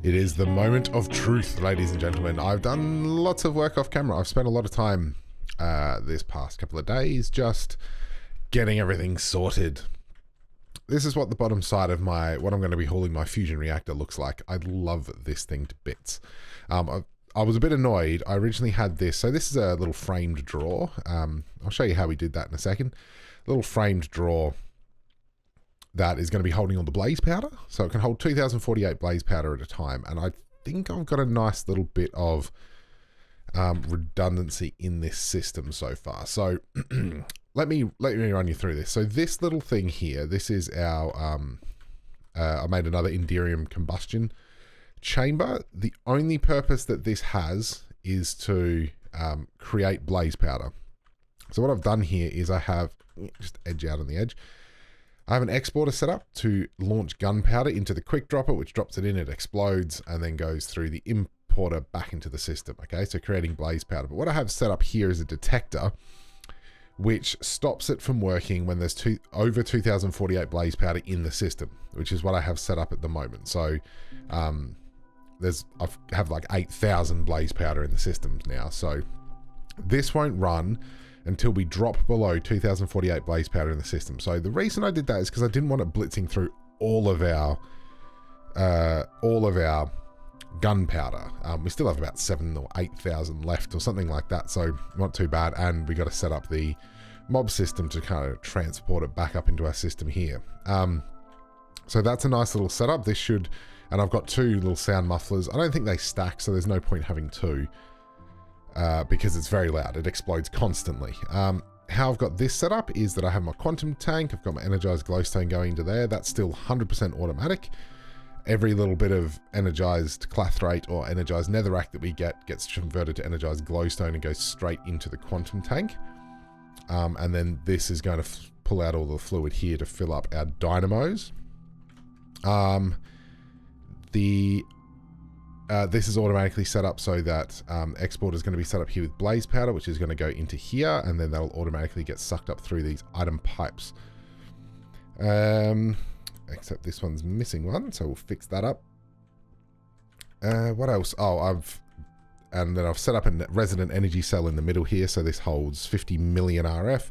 It is the moment of truth, ladies and gentlemen. I've done lots of work off camera. I've spent a lot of time this past couple of days just getting everything sorted. This is what the bottom side of what I'm going to be hauling my fusion reactor looks like. I love this thing to bits. I was a bit annoyed. I originally had this. So this is a little framed drawer. I'll show you how we did that in a second. A little framed drawer that is going to be holding all the blaze powder. So it can hold 2048 blaze powder at a time. And I think I've got a nice little bit of redundancy in this system so far. So let me run you through this. So this little thing here, this is our, I made another Indirium combustion chamber. The only purpose that this has is to create blaze powder. So what I've done here is I have, just edge out on the edge, I have an exporter set up to launch gunpowder into the quick dropper, which drops it in, it explodes, and then goes through the importer back into the system. Okay, so creating blaze powder. But what I have set up here is a detector which stops it from working when there's over 2048 blaze powder in the system, which is what I have set up at the moment. So I have like 8,000 blaze powder in the systems now. So this won't run until we drop below 2048 blaze powder in the system. So the reason I did that is because I didn't want it blitzing through all of our gunpowder. We still have about 7,000 or 8,000 left or something like that, so not too bad. And we got to set up the mob system to kind of transport it back up into our system here. So that's a nice little setup. This should, and I've got 2 little sound mufflers. I don't think they stack, so there's no point having 2. Because it's very loud. It explodes constantly. How I've got this set up is that I have my quantum tank. I've got my energized glowstone going into there. That's still 100% automatic. Every little bit of energized clathrate or energized netherrack that we get gets converted to energized glowstone and goes straight into the quantum tank. And then this is going to pull out all the fluid here to fill up our dynamos. This is automatically set up so that export is going to be set up here with blaze powder, which is going to go into here, and then that'll automatically get sucked up through these item pipes. Except this one's missing one, so we'll fix that up. What else? Oh, I've set up a resident energy cell in the middle here, so this holds 50 million RF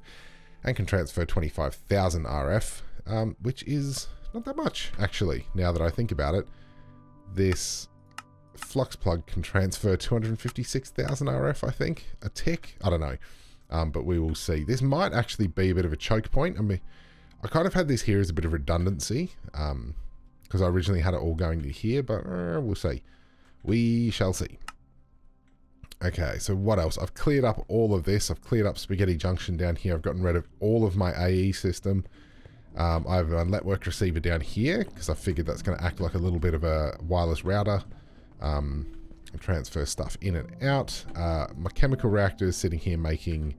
and can transfer 25,000 RF, which is not that much, actually, now that I think about it. This flux plug can transfer 256,000 RF, I think, a tick. I don't know, but we will see. This might actually be a bit of a choke point. I mean, I kind of had this here as a bit of redundancy because I originally had it all going to here, but we'll see. We shall see. Okay, so what else? I've cleared up all of this. I've cleared up Spaghetti Junction down here. I've gotten rid of all of my AE system. I have a network receiver down here because I figured that's going to act like a little bit of a wireless router. And transfer stuff in and out. My chemical reactor is sitting here making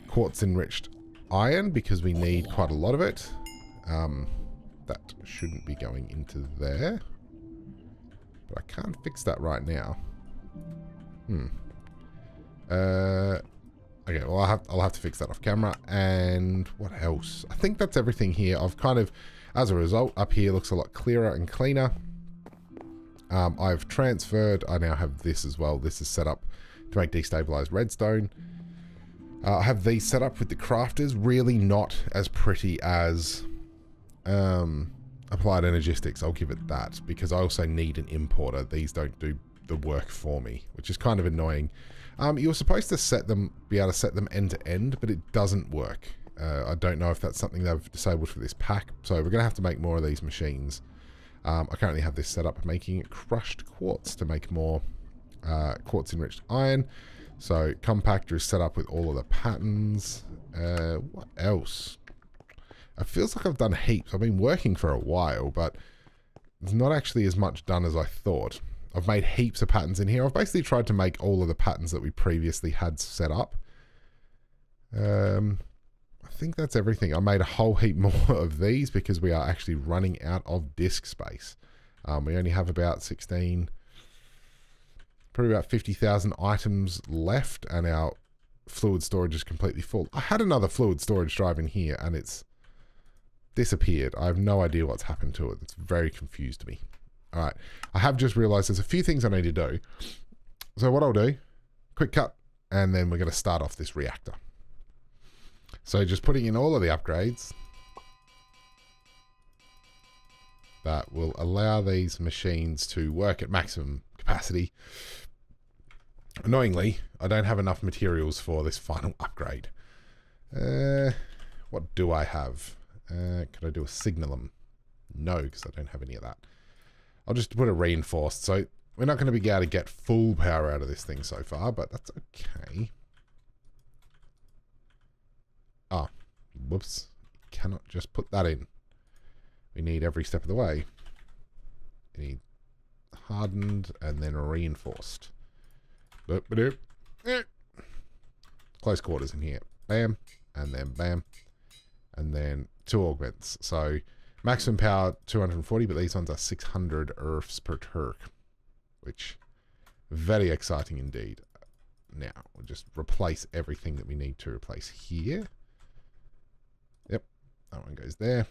quartz enriched iron because we need quite a lot of it. That shouldn't be going into there, but I can't fix that right now. Okay, well I'll have to fix that off camera. And what else? I think that's everything here. I've kind of, as a result, up here looks a lot clearer and cleaner. I've transferred, I now have this as well. This is set up to make destabilized redstone. I have these set up with the crafters, really not as pretty as Applied Energistics, I'll give it that, because I also need an importer. These don't do the work for me, which is kind of annoying. You're supposed to be able to set them end to end, but it doesn't work. I don't know if that's something they've disabled for this pack, so we're going to have to make more of these machines. I currently have this set up making crushed quartz to make more quartz enriched iron. So compactor is set up with all of the patterns. What else? It feels like I've done heaps. I've been working for a while, but there's not actually as much done as I thought. I've made heaps of patterns in here. I've basically tried to make all of the patterns that we previously had set up. I think that's everything. I made a whole heap more of these because we are actually running out of disk space. We only have about 16, probably about 50,000 items left, and our fluid storage is completely full. I had another fluid storage drive in here and it's disappeared. I have no idea what's happened to it. It's very confused me. All right. I have just realized there's a few things I need to do. So what I'll do, quick cut, and then we're going to start off this reactor. So just putting in all of the upgrades that will allow these machines to work at maximum capacity. Annoyingly, I don't have enough materials for this final upgrade. What do I have? Can I do a signalum? No, because I don't have any of that. I'll just put a reinforced. So we're not going to be able to get full power out of this thing so far, but that's okay. Ah, whoops. Cannot just put that in. We need every step of the way. We need hardened and then reinforced. Boop, ba-doop. Close quarters in here. Bam. And then bam. And then 2 augments. So maximum power 240, but these ones are 600 earths per turk. Which, very exciting indeed. Now, we'll just replace everything that we need to replace here. Yep. That one goes there.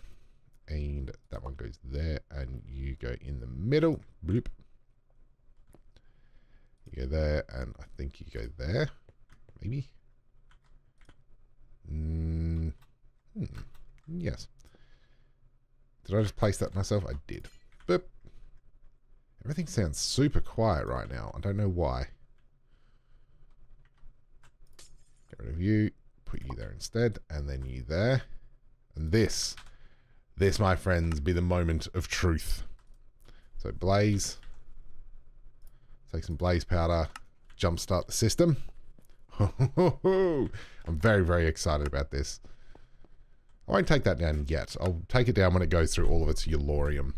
And that one goes there, and you go in the middle. Bloop. You go there, and I think you go there. Maybe. Yes. Did I just place that myself? I did. Boop. Everything sounds super quiet right now. I don't know why. Get rid of you. Put you there instead, and then you there. And this, my friends, be the moment of truth. So blaze. Take some blaze powder. Jumpstart the system. I'm very, very excited about this. I won't take that down yet. I'll take it down when it goes through all of its Eulorium.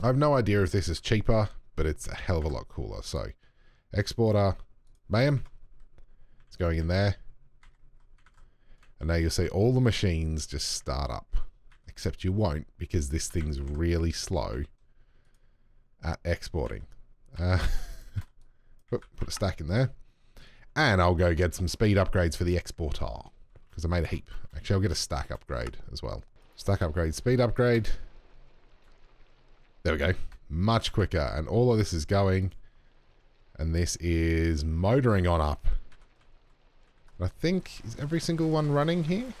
I have no idea if this is cheaper, but it's a hell of a lot cooler. So, exporter, bam. It's going in there. And now you'll see all the machines just start up. Except you won't, because this thing's really slow at exporting. Put a stack in there. And I'll go get some speed upgrades for the exporter. Because I made a heap. Actually, I'll get a stack upgrade as well. Stack upgrade, speed upgrade. There we go. Much quicker. And all of this is going. And this is motoring on up. I think, is every single one running here?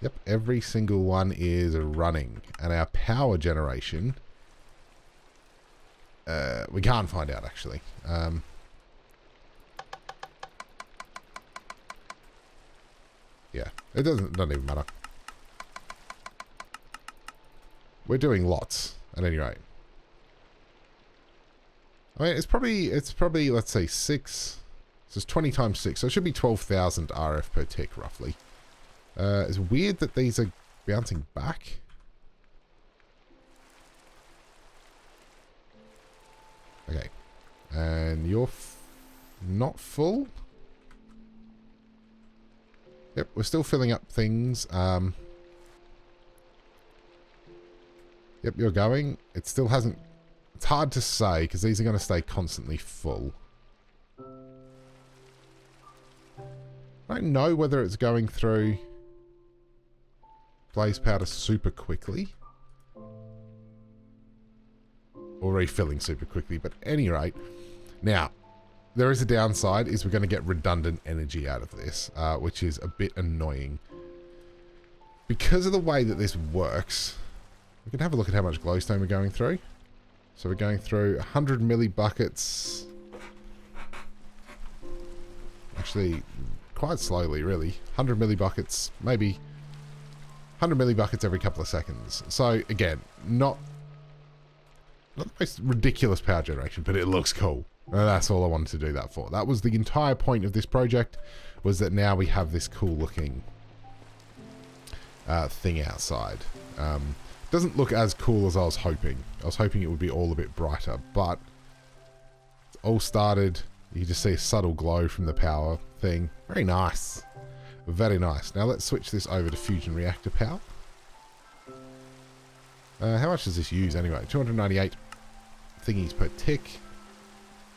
Yep, every single one is running. And our power generation, we can't find out actually. Yeah, it doesn't even matter. We're doing lots at any rate. I mean, it's probably let's say 6. So it's 20 times 6, so it should be 12,000 RF per tick roughly. It's weird that these are bouncing back. Okay, and you're not full. Yep, we're still filling up things. Yep, you're going. It still hasn't... It's hard to say, because these are going to stay constantly full. I don't know whether it's going through blaze powder super quickly. Or refilling super quickly, but at any rate. Now, there is a downside, is we're going to get redundant energy out of this, which is a bit annoying. Because of the way that this works, we can have a look at how much glowstone we're going through. So we're going through 100 millibuckets. Actually, quite slowly, really. 100 millibuckets, maybe 100 millibuckets every couple of seconds. So, again, not the most ridiculous power generation, but it looks cool. And that's all I wanted to do that for. That was the entire point of this project, was that now we have this cool looking thing outside. Doesn't look as cool as I was hoping. I was hoping it would be all a bit brighter, but it's all started. You just see a subtle glow from the power thing. Very nice. Very nice. Now let's switch this over to fusion reactor power. How much does this use anyway? 298 thingies per tick.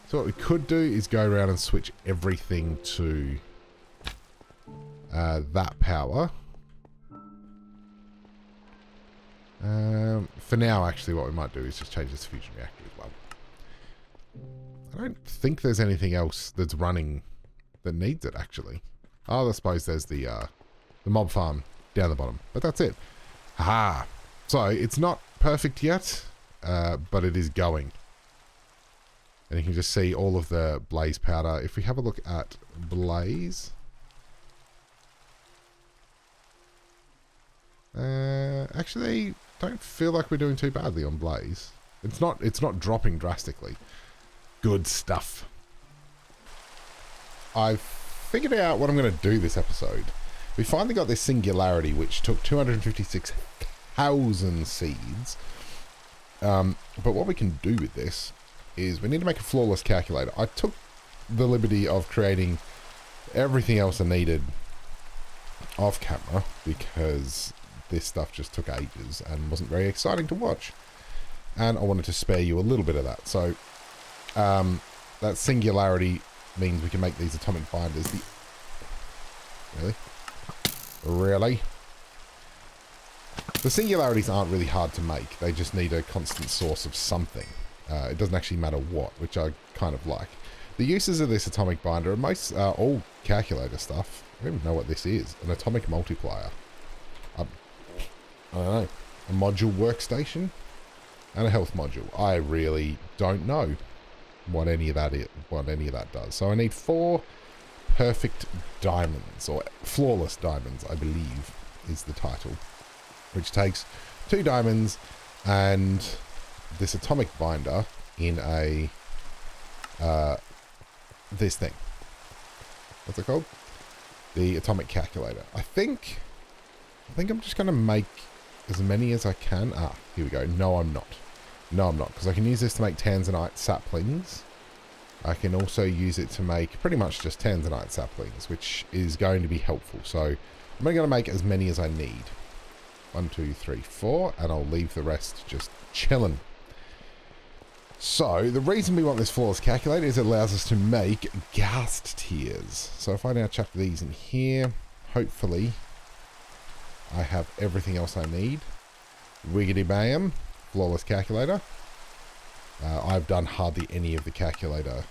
So what we could do is go around and switch everything to that power. For now, actually, what we might do is just change this fusion reactor as well. I don't think there's anything else that's running that needs it, actually. Oh, I suppose there's the mob farm down the bottom, but that's it. Haha. So, it's not perfect yet, but it is going. And you can just see all of the blaze powder. If we have a look at blaze... actually, don't feel like we're doing too badly on blaze. It's not dropping drastically. Good stuff. I've figured out what I'm going to do this episode. We finally got this singularity, which took 256,000 seeds. But what we can do with this is we need to make a flawless calculator. I took the liberty of creating everything else I needed off camera because this stuff just took ages and wasn't very exciting to watch. And I wanted to spare you a little bit of that. So that singularity means we can make these atomic binders. Really? The singularities aren't really hard to make. They just need a constant source of something. It doesn't actually matter what, which I kind of like. The uses of this atomic binder are all calculator stuff. I don't even know what this is. An atomic multiplier. I don't know. A module workstation? And a health module. I really don't know what any of that does. So I need 4 perfect diamonds, or flawless diamonds, I believe is the title. Which takes 2 diamonds and this atomic binder in a this thing. What's it called? The atomic calculator. I think I'm just going to make as many as I can. Ah, here we go. No, I'm not. No, I'm not. Because I can use this to make tanzanite saplings. I can also use it to make pretty much just tanzanite saplings, which is going to be helpful. So I'm only going to make as many as I need. 1, 2, 3, 4. And I'll leave the rest just chilling. So the reason we want this flawless calculator is it allows us to make ghast tiers. So if I now chuck these in here, hopefully I have everything else I need. Wiggity bam. Flawless calculator. I've done hardly any of the calculator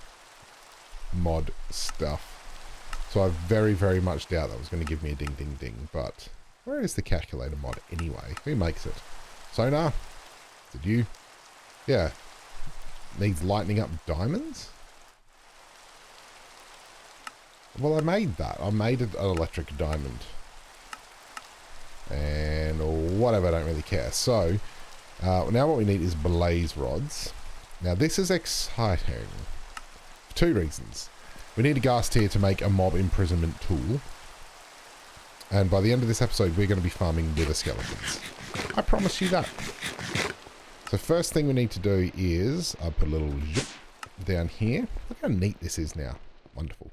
mod stuff. So I very, very much doubt that was going to give me a ding, ding, ding. But where is the calculator mod anyway? Who makes it? Sonar? Is it you? Yeah. Needs lightening up diamonds? Well, I made that. I made an electric diamond. And whatever, I don't really care. So, now what we need is blaze rods. Now, this is exciting. For 2 reasons. We need a ghast tier to make a mob imprisonment tool. And by the end of this episode, we're going to be farming wither skeletons. I promise you that. So first thing we need to do is I put a little zip down here. Look how neat this is now. Wonderful.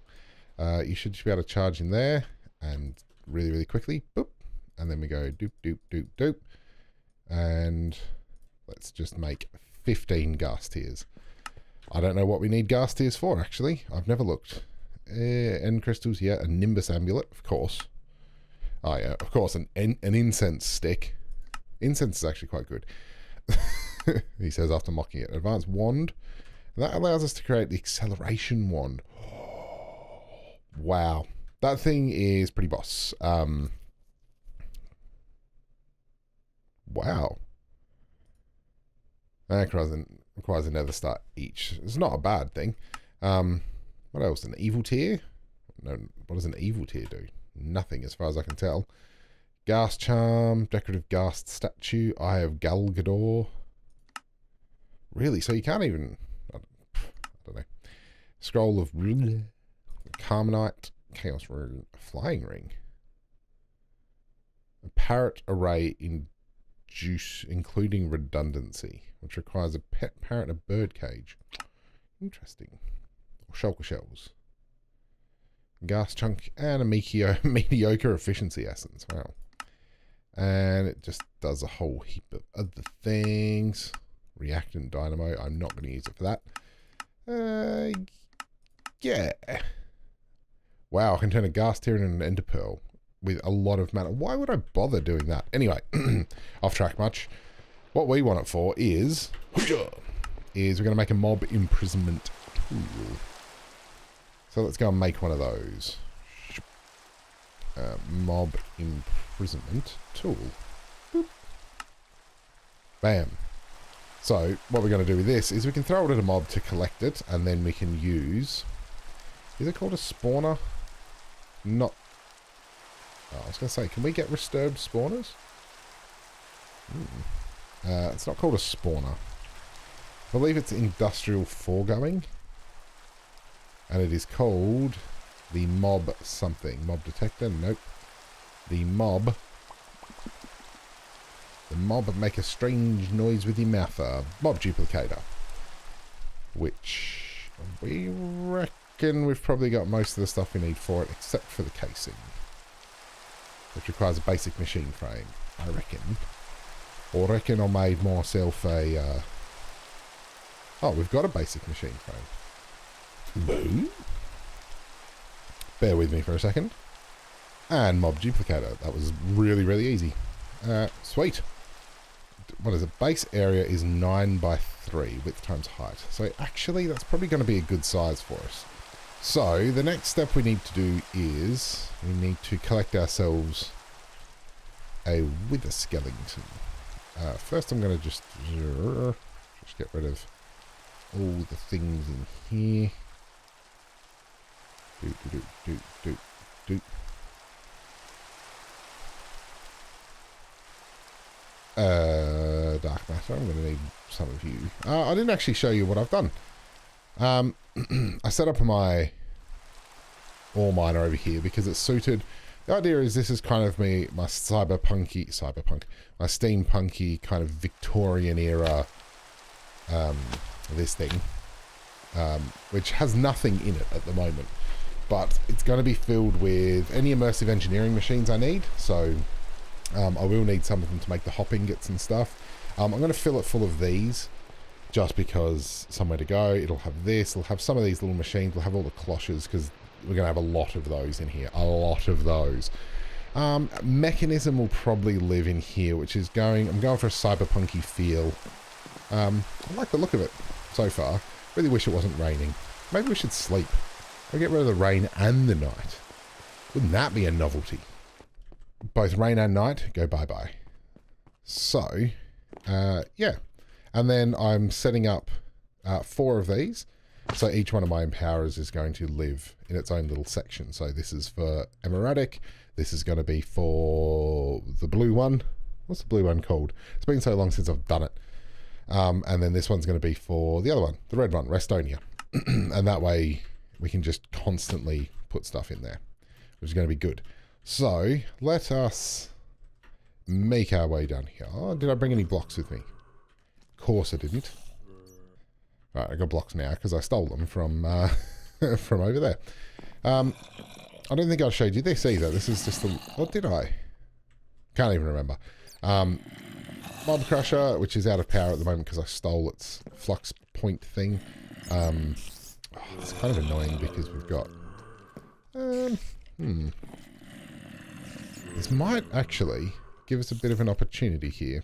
You should be able to charge in there and really, really quickly. Boop. And then we go doop, doop, doop, doop. And let's just make 15 ghast tiers. I don't know what we need ghast tiers for, actually. I've never looked. End crystals, yeah. A nimbus amulet, of course. Oh, yeah, of course. An incense stick. Incense is actually quite good. He says after mocking it. Advanced wand. And that allows us to create the acceleration wand. Wow. That thing is pretty boss. Wow. That requires a nether star each. It's not a bad thing. What else? An evil tier? No, what does an evil tier do? Nothing as far as I can tell. Ghast charm, decorative ghast statue, Eye of Galgador. Really? So you can't even... I don't know. Scroll of Carmenite, Chaos Rune, Flying Ring. A parrot array in juice, including redundancy, which requires a pet parrot and a bird cage. Interesting. Or shulker shells. Ghast chunk and a mediocre efficiency essence. Wow. And it just does a whole heap of other things. Reactant dynamo. I'm not going to use it for that. Yeah. Wow, I can turn a ghast tier into an ender pearl with a lot of mana. Why would I bother doing that? Anyway, off track much. What we want it for is we're going to make a mob imprisonment tool. So let's go and make one of those. Mob imprisonment tool. Boop. Bam. So what we're going to do with this is we can throw it at a mob to collect it, and then we can use... Is it called a spawner? Not... Oh, I was going to say, can we get disturbed spawners? It's not called a spawner. I believe it's Industrial Foregoing. And it is called the mob something. Mob detector? Nope. The mob make a strange noise with your mouth. Mob duplicator. Which we reckon we've probably got most of the stuff we need for it, except for the casing. Which requires a basic machine frame, I reckon. Or I reckon I made myself a... Oh, we've got a basic machine frame. Boom. Bear with me for a second. And mob duplicator. That was really, really easy. Sweet. What is it? Base area is 9 by 3, width times height. So actually, that's probably going to be a good size for us. So the next step we need to do is we need to collect ourselves a wither skeleton. First, I'm going to just get rid of all the things in here. Dark matter. I'm going to need some of you. I didn't actually show you what I've done. I set up my ore miner over here because it's suited. The idea is this is kind of my steampunky kind of Victorian era this thing, which has nothing in it at the moment, but it's going to be filled with any immersive engineering machines I need. So I will need some of them to make the hop ingots and stuff. I'm going to fill it full of these just because somewhere to go. It'll have this, it'll have some of these little machines, it'll have all the cloches because we're going to have a lot of those in here. A lot of those. Mechanism will probably live in here, which is I'm going for a cyberpunky feel. I like the look of it so far. Really wish it wasn't raining. Maybe we should sleep. We'll get rid of the rain and the night. Wouldn't that be a novelty? Both rain and night, go bye-bye. So, yeah. And then I'm setting up 4 of these. So each one of my empowers is going to live in its own little section. So this is for Emeradic. This is going to be for the blue one. What's the blue one called? It's been so long since I've done it. And then this one's going to be for the other one, the red one, Restonia. And that way we can just constantly put stuff in there, which is going to be good. So let us make our way down here. Oh, did I bring any blocks with me? Of course I didn't. Right, I got blocks now because I stole them from from over there. I don't think I showed you this either. This is just the... What did I? Can't even remember. Mob Crusher, which is out of power at the moment because I stole its flux point thing. It's kind of annoying because we've got... This might actually give us a bit of an opportunity here.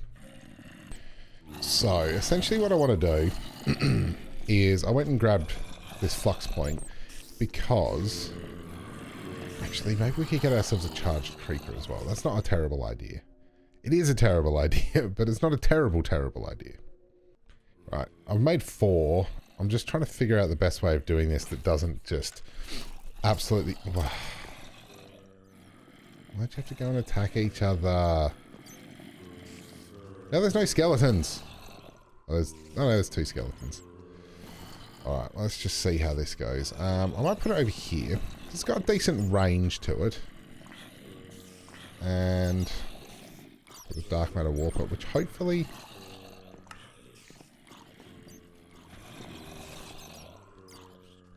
So, essentially what I want to do is I went and grabbed this flux point because... Actually, maybe we could get ourselves a charged creeper as well. That's not a terrible idea. It is a terrible idea, but it's not a terrible, terrible idea. Right, I've made 4. I'm just trying to figure out the best way of doing this that doesn't just absolutely... Why'd you have to go and attack each other? No, there's no skeletons. Oh, no, there's 2 skeletons. Alright, let's just see how this goes. I might put it over here. It's got a decent range to it. And put a dark matter warper, which hopefully...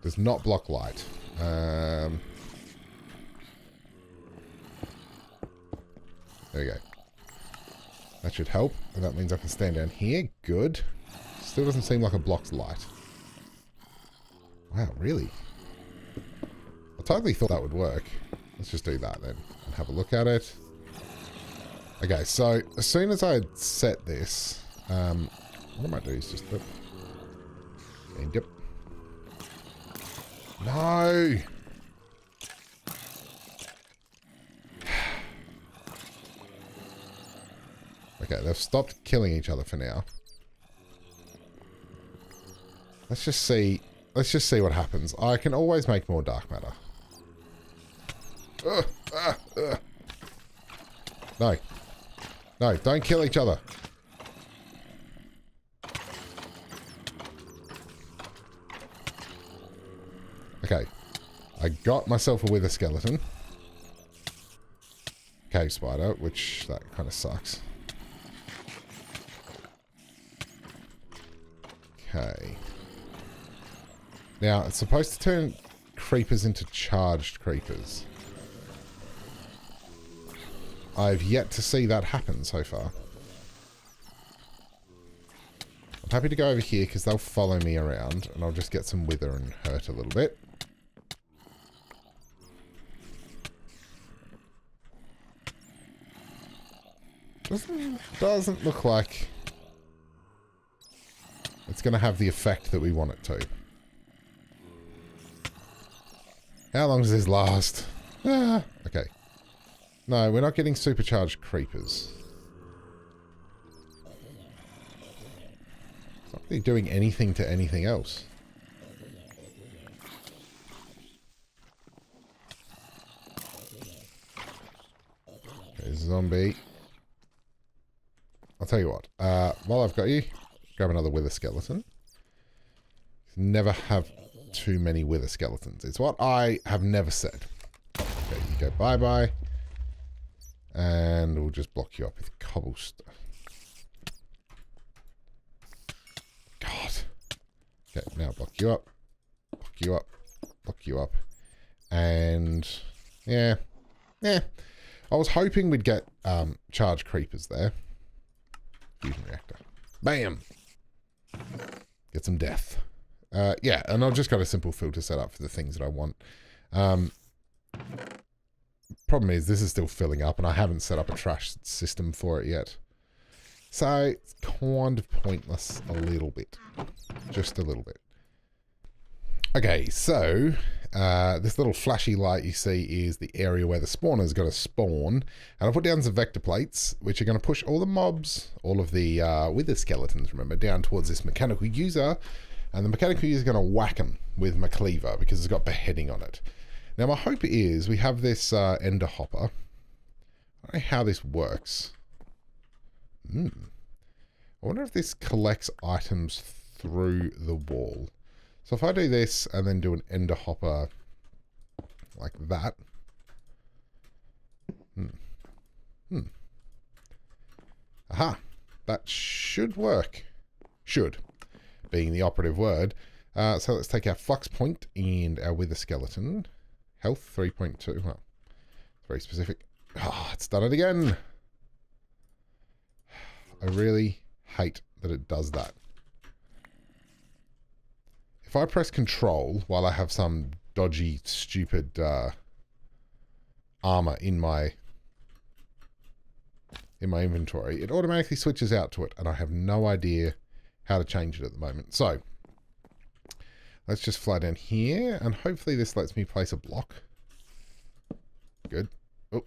does not block light. There we go. That should help. And that means I can stand down here. Good. Still doesn't seem like it blocks light. Wow, really? I totally thought that would work. Let's just do that then. And have a look at it. Okay, so as soon as I set this, What I might do is just dip. And dip. No! Okay, they've stopped killing each other for now. Let's just see what happens. I can always make more dark matter. No. No, don't kill each other. Okay. I got myself a wither skeleton. Cave spider, which that kind of sucks. Okay. Now, it's supposed to turn creepers into charged creepers. I've yet to see that happen so far. I'm happy to go over here because they'll follow me around and I'll just get some wither and hurt a little bit. Doesn't look like it's going to have the effect that we want it to. How long does this last? Ah, okay. No, we're not getting supercharged creepers. It's not really doing anything to anything else. Okay, zombie. I'll tell you what. While I've got you, grab another wither skeleton. Never have too many wither skeletons. It's what I have never said. Okay, you go bye-bye. And we'll just block you up with cobblestone. God. Okay, now block you up. Block you up. Block you up. And yeah. Yeah. I was hoping we'd get charged creepers there. Fusion reactor. Bam! Get some death. Yeah, and I've just got a simple filter set up for the things that I want. Problem is, this is still filling up, and I haven't set up a trash system for it yet. So, it's kind of pointless a little bit. Just a little bit. Okay, so, this little flashy light you see is the area where the spawner is going to spawn. And I've put down some vector plates, which are going to push all the mobs, all of the wither skeletons, remember, down towards this mechanical user. And the mechanical user is going to whack them with MacLeod because it's got beheading on it. Now, my hope is we have this ender hopper. I don't know how this works. I wonder if this collects items through the wall. So if I do this and then do an ender hopper like that. Aha. That should work. Should, being the operative word. So let's take our flux point and our wither skeleton. Health 3.2. Well, very specific. Ah, it's done it again. I really hate that it does that. If I press control while I have some dodgy, stupid armor in my inventory, it automatically switches out to it, and I have no idea how to change it at the moment. So let's just fly down here, and hopefully this lets me place a block. Good. Oh,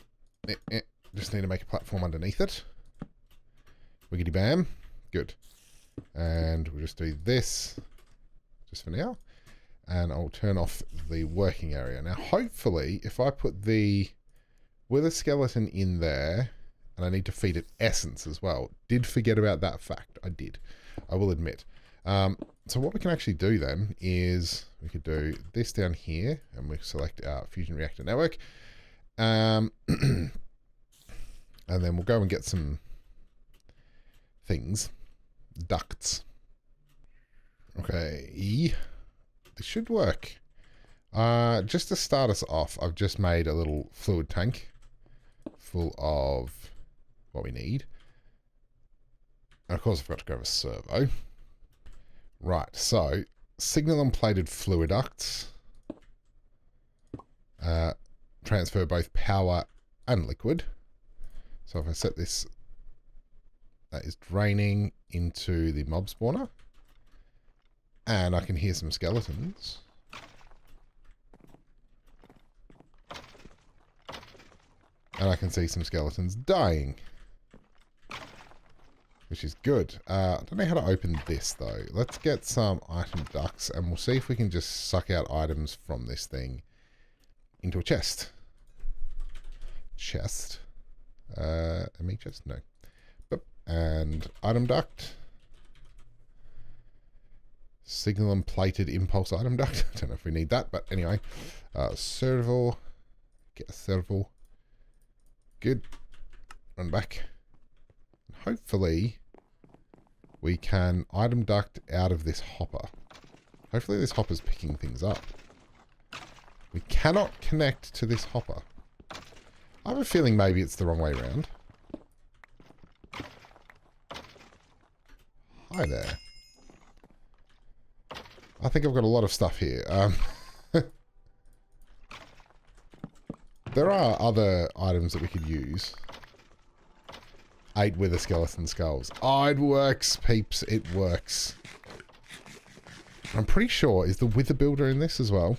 just need to make a platform underneath it. Wiggity bam. Good. And we'll just do this just for now. And I'll turn off the working area. Now, hopefully, if I put the wither skeleton in there, and I need to feed it essence as well. Did forget about that fact. I did. I will admit. So what we can actually do then is we could do this down here, and we select our fusion reactor network. And then we'll go and get some things. Ducts. Okay. This should work. Just to start us off, I've just made a little fluid tank full of what we need. And of course, I've got to grab a servo. Right, so signal and plated fluid ducts transfer both power and liquid. So if I set this That is draining into the mob spawner. And I can hear some skeletons. And I can see some skeletons dying. Which is good. I don't know how to open this, though. Let's get some item ducts, and we'll see if we can just suck out items from this thing into a chest. Chest. ME chest? No. Boop. And item duct. Signal and plated impulse item duct. I don't know if we need that, but anyway. Servo. Get a servo. Good. Run back. Hopefully, we can item duct out of this hopper. Hopefully this hopper's picking things up. We cannot connect to this hopper. I have a feeling maybe it's the wrong way around. Hi there. I think I've got a lot of stuff here. There are other items that we could use. 8 wither skeleton skulls. Oh, it works, peeps. It works. I'm pretty sure, is the wither builder in this as well?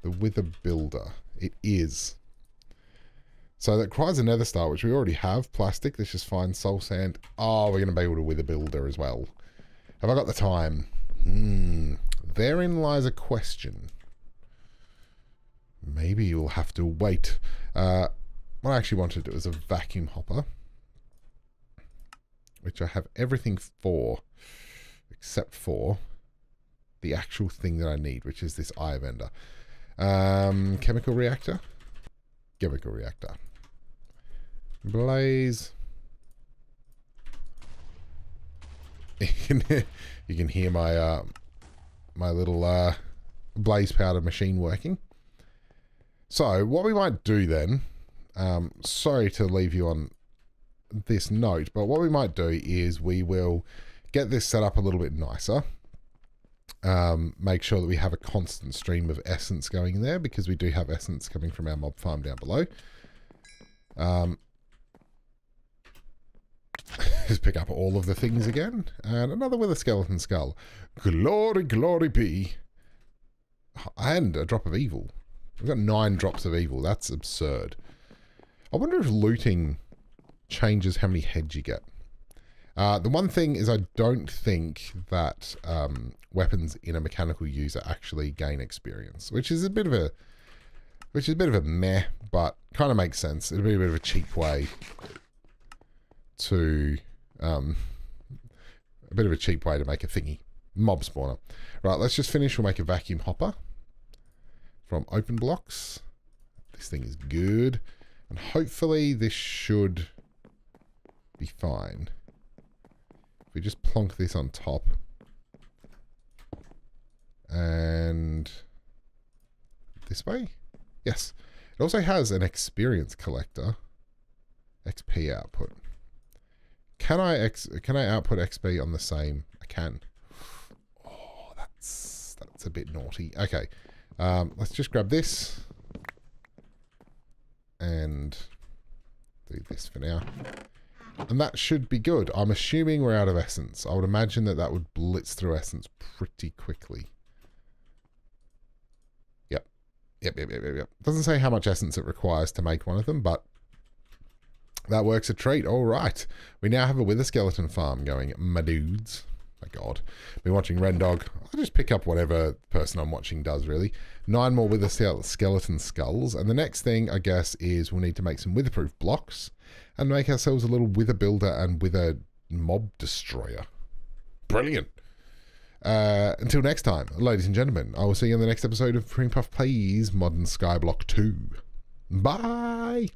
The wither builder. It is. So that requires a nether star, which we already have. Plastic, let's just find soul sand. Oh, we're going to be able to wither builder as well. Have I got the time? Therein lies a question. Maybe you'll have to wait. What I actually wanted was a vacuum hopper, which I have everything for, except for the actual thing that I need, which is this eye vendor. Chemical reactor? Chemical reactor. Blaze. You can hear my my little blaze powder machine working. So what we might do then, sorry to leave you on this note, but what we might do is we will get this set up a little bit nicer. Make sure that we have a constant stream of essence going in there, because we do have essence coming from our mob farm down below. Just pick up all of the things again. And another with a skeleton skull. Glory, glory be. And a drop of evil. We've got 9 drops of evil. That's absurd. I wonder if looting changes how many heads you get. The one thing is, I don't think that weapons in a mechanical user actually gain experience, which is a bit of a meh, but kind of makes sense. It'd be a bit of a cheap way to make a thingy. Mob spawner. Right, let's just finish. We'll make a vacuum hopper from open blocks. This thing is good, and hopefully this should be fine. If we just plonk this on top, and this way, yes. It also has an experience collector, XP output. Can I output XP on the same? I can. Oh, that's a bit naughty. Okay, let's just grab this and do this for now. And that should be good. I'm assuming we're out of essence. I would imagine that would blitz through essence pretty quickly. Yep. Doesn't say how much essence it requires to make one of them, but that works a treat. All right. We now have a wither skeleton farm going, my dudes. My God. Been watching Rendog. I'll just pick up whatever person I'm watching does, really. 9 more wither skeleton skulls. And the next thing, I guess, is we'll need to make some witherproof blocks and make ourselves a little wither builder and wither mob destroyer. Brilliant. Until next time, ladies and gentlemen, I will see you in the next episode of Cream Puff Plays Modern Skyblock 2. Bye!